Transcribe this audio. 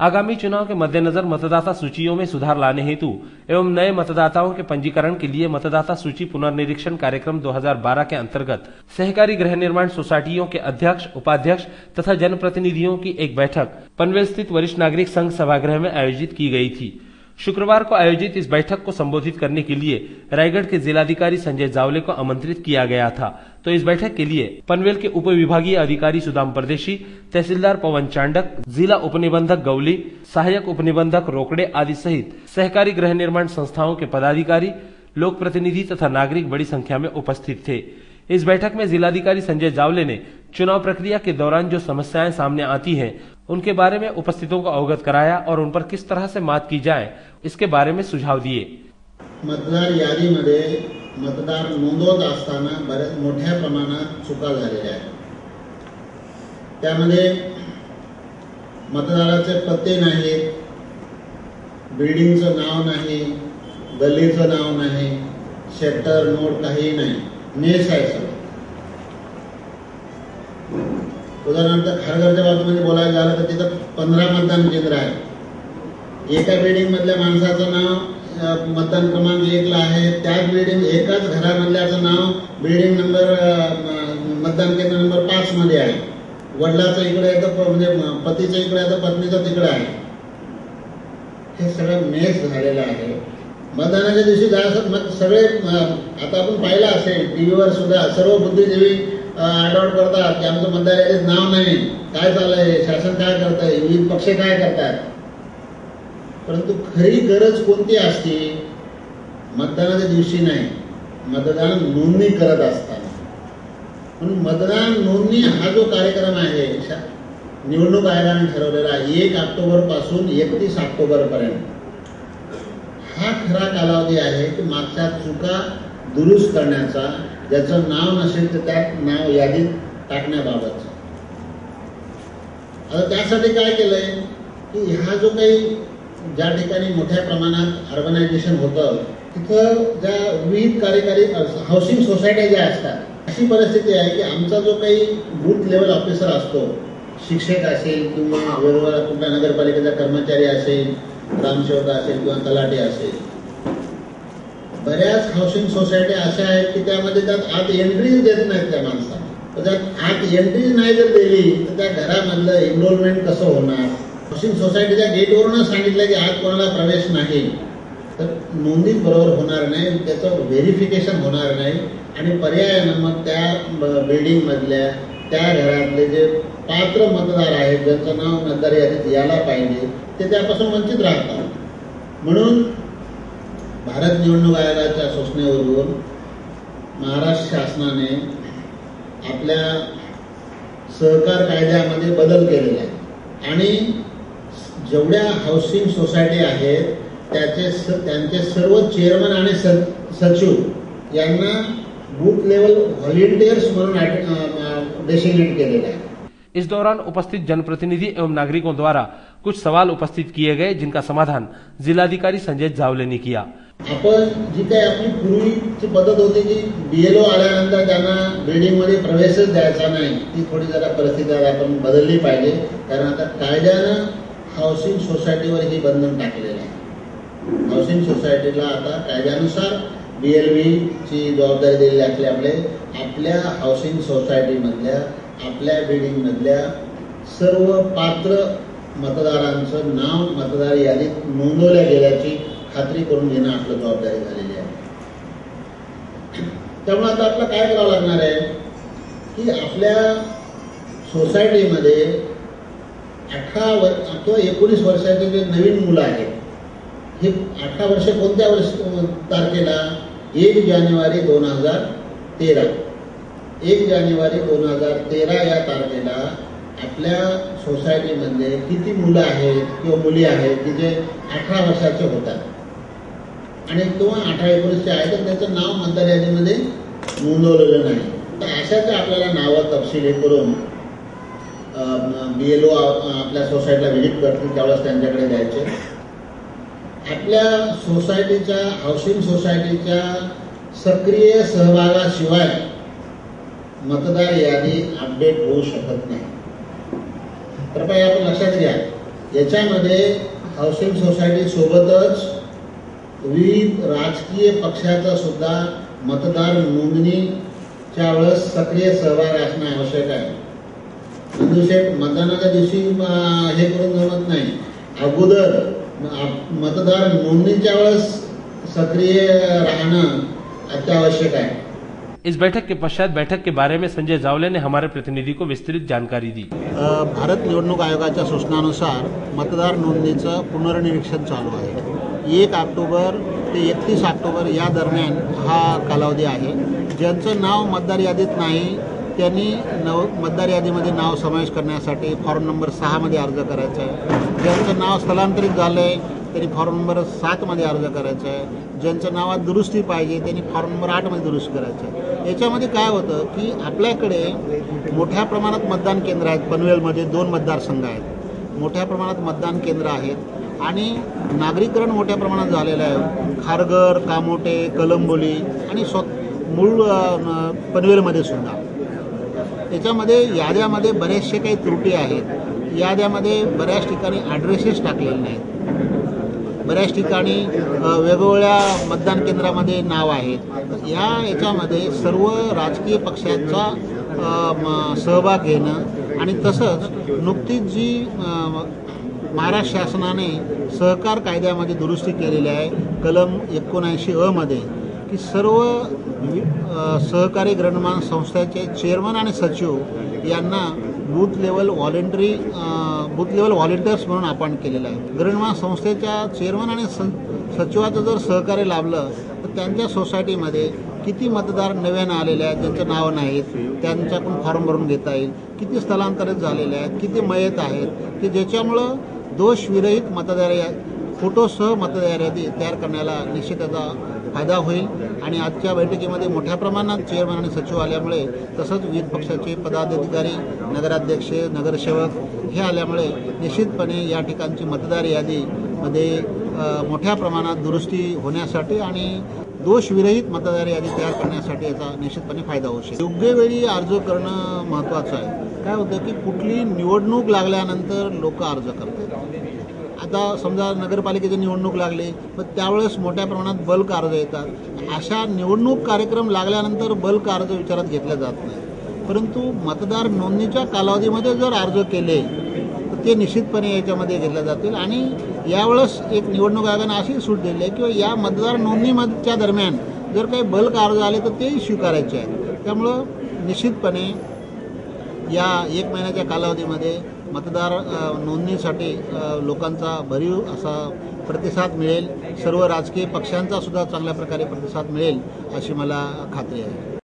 आगामी चुनाव के मद्देनजर मतदाता सूचियों में सुधार लाने हेतु एवं नए मतदाताओं के पंजीकरण के लिए मतदाता सूची पुनर्निरीक्षण कार्यक्रम 2012 के अंतर्गत सहकारी गृह निर्माण सोसाइटियों के अध्यक्ष, उपाध्यक्ष तथा जनप्रतिनिधियों की एक बैठक पनवेल स्थित वरिष्ठ नागरिक संघ सभागृह में आयोजित की गई थी। शुक्रवार को आयोजित इस बैठक को संबोधित करने के लिए रायगढ़ के जिलाधिकारी संजय जावले को आमंत्रित किया गया था, तो इस बैठक के लिए पनवेल के उप विभागीय अधिकारी सुदाम परदेशी, तहसीलदार पवन चांडक, जिला उपनिबंधक गौली, सहायक उपनिबंधक रोकड़े आदि सहित सहकारी गृह निर्माण संस्थाओं के पदाधिकारी, लोक प्रतिनिधि तथा नागरिक बड़ी संख्या में उपस्थित थे। इस बैठक में जिलाधिकारी संजय जावले ने चुनाव प्रक्रिया के दौरान जो समस्याएं सामने आती हैं, उनके बारे में उपस्थितों को अवगत कराया और उन पर किस तरह से मात की जाए इसके बारे में सुझाव दिए। मतदार यादीमध्ये मतदार नोंदवत असताना बऱ्याच मोठ्या प्रमाणात चुका झालेल्या आहेत। त्यामध्ये मतदाराचे पत्ते नाहीत, बिल्डिंगचं नाव नाही, गल्लीचं नाव नाही, सेक्टर नोड काही नाही, नेस आहे सगळं। उदाहरणार्थ खारघरच्या बाजूमध्ये बोलायला झालं तर तिथं 15 मतदान केंद्र आहे। एका बिल्डिंग मधल्या माणसाचं नाव मतदान क्रमांक 1 ला आहे, त्याच बिल्डिंग एकाच घरामधल्याचं नाव बिल्डिंग नंबर मतदान केंद्र नंबर 5 मध्ये आहे। वडिलाचं इकडे येतं, म्हणजे पतीचं इकडे येतं, पत्नीचं तिकडे आहे। हे सगळं मेस झालेलं आहे। मतदानाच्या दिवशी मग सगळे आता आपण पाहिलं असेल टीव्हीवर सुद्धा सर्व बुद्धिजीवी आठवड करतात की आमचं मतदार यादीत नाव नाही, काय चाललंय, शासन काय करतंय, विविध पक्ष काय करतात। परंतु खरी गरज कोणती असते? मतदानाच्या दिवशी नाही, मतदान नोंदणी करत असताना। म्हणून मतदान नोंदणी हा जो कार्यक्रम आहे निवडणूक आयोगाने ठरवलेला 1 ऑक्टोबर पासून 31 ऑक्टोबर पर्यंत हा खरा कालावधी आहे की मागच्या चुका दुरुस्त करण्याचा, ज्याचं नाव नसेल तर त्यात नाव यादीत टाकण्याबाबत। आता त्यासाठी काय केलंय की हा जो काही ज्या ठिकाणी मोठ्या प्रमाणात अर्बनायझेशन होतं तिथं ज्या विविध कार्यकारी हाऊसिंग सोसायटी ज्या असतात, अशी परिस्थिती आहे की आमचा जो काही बूथ लेवल ऑफिसर असतो, शिक्षक असेल किंवा वेगवेगळ्या कुठल्या नगरपालिकेचा कर्मचारी असेल, ग्रामसेवक असेल किंवा तलाठी असेल, बऱ्याच हाऊसिंग सोसायटी अशा आहेत की त्यामध्ये त्यात आत एंट्रीज देत नाहीत त्या माणसाला। तर त्यात आत एंट्रीज नाही जर दिली तर त्या घरामधलं एनरोलमेंट कसं होणार? हाऊसिंग सोसायटीच्या गेटवरूनच सांगितलं की आत कोणाला प्रवेश नाही, तर नोंदणी बरोबर होणार नाही, त्याचं व्हेरिफिकेशन होणार नाही आणि पर्यायानं मग त्या बिल्डिंग मधल्या त्या घरातले जे पात्र मतदार आहेत, ज्यांचं नाव मतदार यादीत यायला पाहिजे, ते त्यापासून वंचित राहतात। म्हणून भारत निवडणूक आयोगाच्या सूचनेवरून महाराष्ट्र शासनाने आपल्या सहकार कायद्यामध्ये बदल केलेला आहे आणि जेवढ्या हाऊसिंग सोसायटी आहेत त्यांचे सर्व चेअरमन आणि सचिव यांना बूथ लेवल व्हॉलंटियर्स म्हणून डेसिग्नेट केलेला आहे। इस दौरान उपस्थित जनप्रतिनिधि एवं नागरिकों द्वारा कुछ सवाल उपस्थित किए गए, जिनका समाधान जिलाधिकारी संजय जावले ने किया। आपण जी काही आपली पूर्वीची पद्धत होती की बीएलओ आल्यानंतर त्यांना बिल्डिंग मध्ये प्रवेशच द्यायचा नाही, ती थोडी जरा परिस्थिती आपण बदलली पाहिजे, कारण आता कायद्यानं हाऊसिंग सोसायटीवर ही बंधन टाकलेलं आहे। हाऊसिंग सोसायटीला आता कायद्यानुसार बीएलव्ही ची जबाबदारी दिलेली असल्यामुळे आपल्या हाऊसिंग सोसायटी मधल्या, आपल्या बिल्डिंग मधल्या सर्व पात्र मतदारांचं नाव मतदार यादीत नोंदवल्या गेल्याची खात्री करून घेणं आपलं जबाबदारी झालेली आहे। त्यामुळे आता आपल्याला काय करावं लागणार आहे की आपल्या सोसायटीमध्ये 18 किंवा 19 वर्षाचे जे नवीन मुलं आहेत, हे 18 वर्ष कोणत्या तारखेला? 1 जानेवारी 2013 1 जानेवारी 2013 या तारखेला आपल्या सोसायटीमध्ये किती मुलं आहेत किंवा मुली आहेत की जे 18 वर्षाचे होतात आणि किंवा 18-19 आहेत तर त्याचं नाव मतदार यादीमध्ये नोंदवलेलं नाही, तर अशाच आपल्याला नावं तपशील करून बीएलओ आपल्या सोसायटीला व्हिजिट करतील त्यावेळेस त्यांच्याकडे द्यायचे। आपल्या सोसायटीच्या हाऊसिंग सोसायटीच्या सक्रिय सहभागाशिवाय मतदार यादी अपडेट होऊ शकत नाही। कृपया आपण लक्षात घ्या याच्यामध्ये हाऊसिंग सोसायटी सोबतच विविध राजकीय पक्षाचा सुद्धा मतदार नोंदणीच्या वेळेस सक्रिय सहभाग असणे आवश्यक आहे. नंदुशेठ मतदानाच्या दिवशी हे करून जमत नाही, अगोदर मतदार नोंदणीच्या वेळेस सक्रिय राहणं अत्यावश्यक आहे. इस बैठक के पश्चात बैठक के बारे में संजय जावले ने हमारे प्रतिनिधि को विस्तृत जानकारी दी. भारत निवडणूक आयोगाच्या सूचनानुसार मतदार नोंदणीचं पुनर्निरीक्षण चालू आहे. 1 ऑक्टोबर ते 31 ऑक्टोबर या दरम्यान हा कालावधी आहे. ज्यांचं नाव मतदार यादीत नाही त्यांनी मतदार यादीमध्ये नाव समावेश करण्यासाठी फॉर्म नंबर 6 मध्ये अर्ज करायचा आहे. ज्यांचं नाव स्थलांतरित झालं आहे त्यांनी फॉर्म नंबर 7 मध्ये अर्ज करायचा आहे. ज्यांच्या नावात दुरुस्ती पाहिजे त्यांनी फॉर्म नंबर 8 मध्ये दुरुस्ती करायचं आहे. याच्यामध्ये काय होतं की आपल्याकडे मोठ्या प्रमाणात मतदान केंद्र आहेत. पनवेलमध्ये 2 मतदारसंघ आहेत, मोठ्या प्रमाणात मतदान केंद्र आहेत आणि नागरीकरण मोठ्या प्रमाणात झालेलं आहे. खारघर, कामोटे, कलंबोली आणि मूळ पनवेलमध्ये सुद्धा. याच्यामध्ये याद्यामध्ये बरेचसे काही त्रुटी आहेत. याद्यामध्ये बऱ्याच ठिकाणी ॲड्रेसेस टाकलेले नाहीत. बऱ्याच ठिकाणी वेगवेगळ्या मतदान केंद्रामध्ये नाव आहेत. याच्यामध्ये सर्व राजकीय पक्षांचा सहभाग घेणं आणि तसंच नुकतीच जी महाराष्ट्र शासनाने सहकार कायद्यामध्ये दुरुस्ती केलेली आहे कलम 79 मध्ये की सर्व सहकारी गृहनिर्माण संस्थेचे चेअरमन आणि सचिव यांना बूथ लेवल व्हॉलेंटियर्स म्हणून अपॉइंट केलेलं आहे. गृहनिर्माण संस्थेच्या चेअरमन आणि सचिवाचं जर सहकार्य लाभलं तर त्यांच्या सोसायटीमध्ये किती मतदार नव्यानं आलेले आहेत ज्यांचं नाव नाहीत त्यांच्याकडून फॉर्म भरून घेता येईल, किती स्थलांतरित झालेले आहेत, किती मयत आहेत की ज्याच्यामुळं दोषविरहित मतदार फोटोसह मतदार यादी तयार करण्याला निश्चित त्याचा फायदा होईल. आणि आजच्या बैठकीमध्ये मोठ्या प्रमाणात चेअरमन आणि सचिव आल्यामुळे तसंच विविध पक्षाचे पदाधिकारी, नगराध्यक्ष, नगरसेवक हे आल्यामुळे निश्चितपणे या ठिकाणची मतदार यादीमध्ये मोठ्या प्रमाणात दुरुस्ती होण्यासाठी आणि दोषविरहित मतदार यादी तयार करण्यासाठी याचा निश्चितपणे फायदा होऊ शकेल. योग्य वेळी अर्ज करणं महत्त्वाचं आहे. काय होतं की कुठली निवडणूक लागल्यानंतर लोक अर्ज करतात. आता समजा नगरपालिकेची निवडणूक लागली तर त्यावेळेस मोठ्या प्रमाणात बल्क अर्ज येतात. अशा निवडणूक कार्यक्रम लागल्यानंतर बल्क अर्ज विचारात घेतले जात नाही. परंतु मतदार नोंदणीच्या कालावधीमध्ये जर अर्ज केले तर ते निश्चितपणे याच्यामध्ये घेतले जातील. आणि यावेळेस एक निवडणूक आयोगाने अशी सूट दिली आहे की या मतदार नोंदणीच्या दरम्यान जर काही बल्क अर्ज आले तर तेही स्वीकारायचे आहेत. त्यामुळं निश्चितपणे या 1 महिन्याच्या कालावधीमध्ये मतदार नोंदणीसाठी लोकांचा भरीव असा प्रतिसाद मिळेल. सर्व राजकीय पक्षांचा सुद्धा चांगल्या प्रकारे प्रतिसाद मिळेल अशी मला खात्री आहे.